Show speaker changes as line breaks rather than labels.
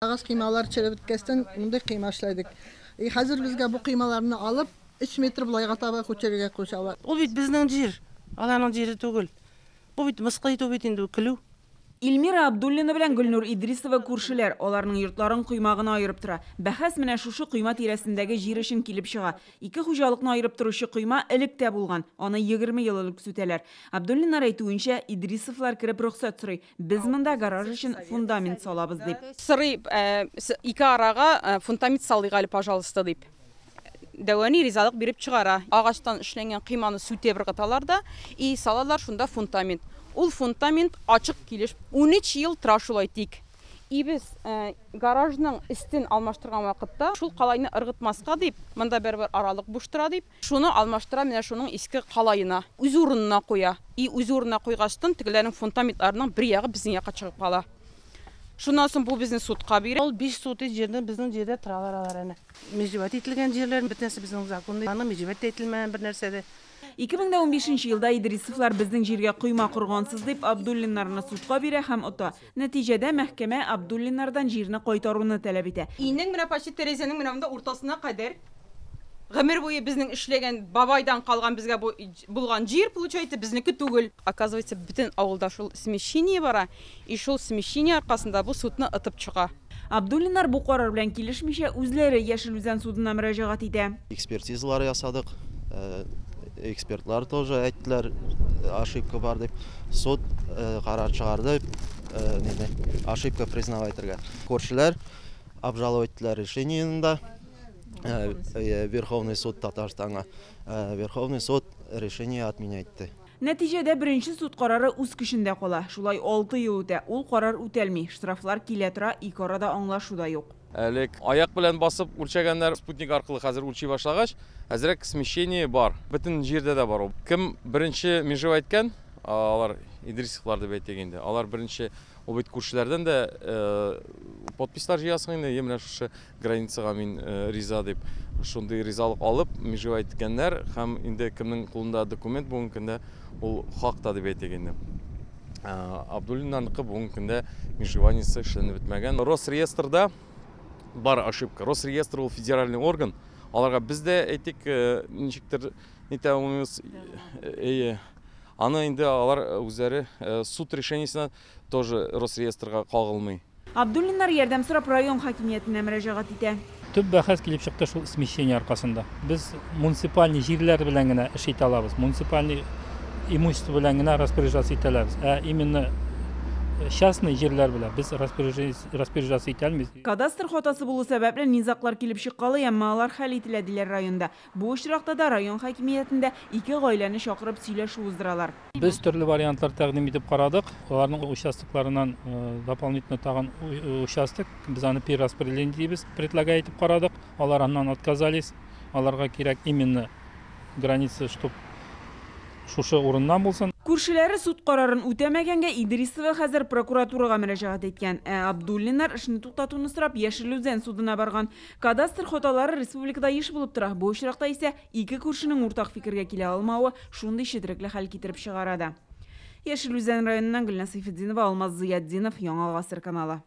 Ағаш қималар чырып біткестен мұндай қима эшләдек. Хәзер безгә бу кыймаларны алып 3 метр булайга таба күчерергә кушалар.
Ул бит безнең җир, аларның җире түгел. Бу бит мыскыл итү бит инде көлү.
Илмира Абдуллина белән Гөлнур Идрисова күршеләр, аларның йортларын коймагына айырып тора. Бәхәс менә шушы койма тирәсендәге җир өчен килеп чыга. Ике хуҗалыкны айырып торучы койма электә булган. Аны 20 ел элек сүтәләр. Абдуллина әйтүенчә, Идрисовлар кирип рөхсәт сорый. Без монда гараж өчен фундамент салабыз дип.
Сорый, ике арага фундамент салыйга әле, пожалуйста, дип. Дәвани ризалык биреп чыгара. Агачтан эшләнгән кыйманы сүтеп ыргыталар да, и салалар шунда фундамент. Ул фундамент ачык килеш 13 ел тора шулай тик. И без гаражның истен алмаштырган вакытта шул калайны ыргытмаска дип, монда бер аралык буш тора дип, шуны алмаштыра, менә шуның иске калайына, үз урынына куя. И үз урынына куйгачтан тегеләрнең фундаментларының бер ягы безнең якка чыгып кала. Шуннан соң бу безне судка бирә.
Ул 5 сотый җирдән безнең җирдә торалар алар әнә. Мәҗбүрат ителгән җирләрне бөтенсе безнең законда, аны мәҗбүрат ителмәгән бер нәрсәдә.
2015 елда Идрисовлар безнең җиргә койма коргансыз дип Абдуллиннарны судка бирә һәм ота. Нәтиҗәдә мәхкәмә Абдуллиннардан җирне кайтаруны таләп итә.
Инең менә почти тәрәзәнең менә монда уртасына кадәр гомер буе безнең эшләгән бабайдан калган безгә булган җир, получается, безнеке түгел. Оказывается, бөтен авылда шул смещение бара, и шул смещение аркасында бу судны ытып чыга.
Абдуллиннар бу карар белән килешмичә үзләре Яшел Үзән судына мөрәҗәгать итә.
Экспертизалар ясадык. Экспертлар тоже әйттеләр, ошибка бар дип. Суд карар чыгарды, ошибка признавать итәргә. Күршеләр обжаловать итәләр решениенда. Верховный суд Татарстанга. Верховный суд решение отменять итте.
Нәтиҗәдә беренче суд карары үз көчендә кала. Шулай 6 ел үтә. Ул карар үтәлми. Штрафлар килә тора, ике арада аңлашу да юк.
Әлек аяк белән басып үлчәгәннәр спутник аркылы хәзер үлчи башлагач, хәзерәк смещение бар. Бөтен җирдә дә бар. Кем беренче межевать иткән, алар Идрисовлар дип әйтгәндә. Алар беренче ул бит күршеләрдән дә подпислар җыясың инде, менә шушы границага мин риза дип. Шундый ризалык алып межевать иткәннәр һәм инде кемнең кулында документ бүгенге көндә ул хакта дип әйтгәндә. Абдуллиннарныкы бүгенге көндә межеваниесе эшләнеп бетмәгән. Росреестрда бар ошибка. Росреестр ул федеральный орган. Аларга бездә әйтик, ничектер нитәмиз, аны инде алар үзләре суд решениесенә тоже Росреестрга кагылмый.
Абдуллиннар ярдәм сорап район хакимиятенә мөрәҗәгать итә.
Төп бәхәс килеп чыкты шул смещение аркасында. Без муниципаль җирләр белән генә эш итә алабыз. Муниципаль имущество белән генә распоряжаться итә алабыз. Именно частный җирләр белән без распоряжаться итә алмыйбыз.
Кадастр хатасы булу сәбәпле низаклар килеп чыккалы, әмма алар хәл ителә диләр районда. Бу очракта да район хакимиятендә ике гаиләне чакырып сөйләшү уздыралар.
Без төрле вариантлар тәкъдим итеп карадык. Аларның участокларыннан дополнительно тагын участок, без аны перераспределение дибез, предлагать итеп карадык. Алар аннан отказались. Аларга кирәк именно граница, чтобы шушы урыннан булсын.
Күршеләре суд карарын үтәмәгәнгә Идрисова хәзер прокуратурага мөрәҗәгать иткән. Абдуллиннар эшне туктатуны сорап Яшел Үзән судына барган. Кадастр хаталары республикада еш булып тора. Бу очракта исә ике күршенең уртак фикергә килә алмавы шундый четерекле хәл китереп чыгарада. Яшел Үзән районыннан Гөлнас Сайфетдинова, Алмаз Зыятдинов, Яңа Гасыр каналы.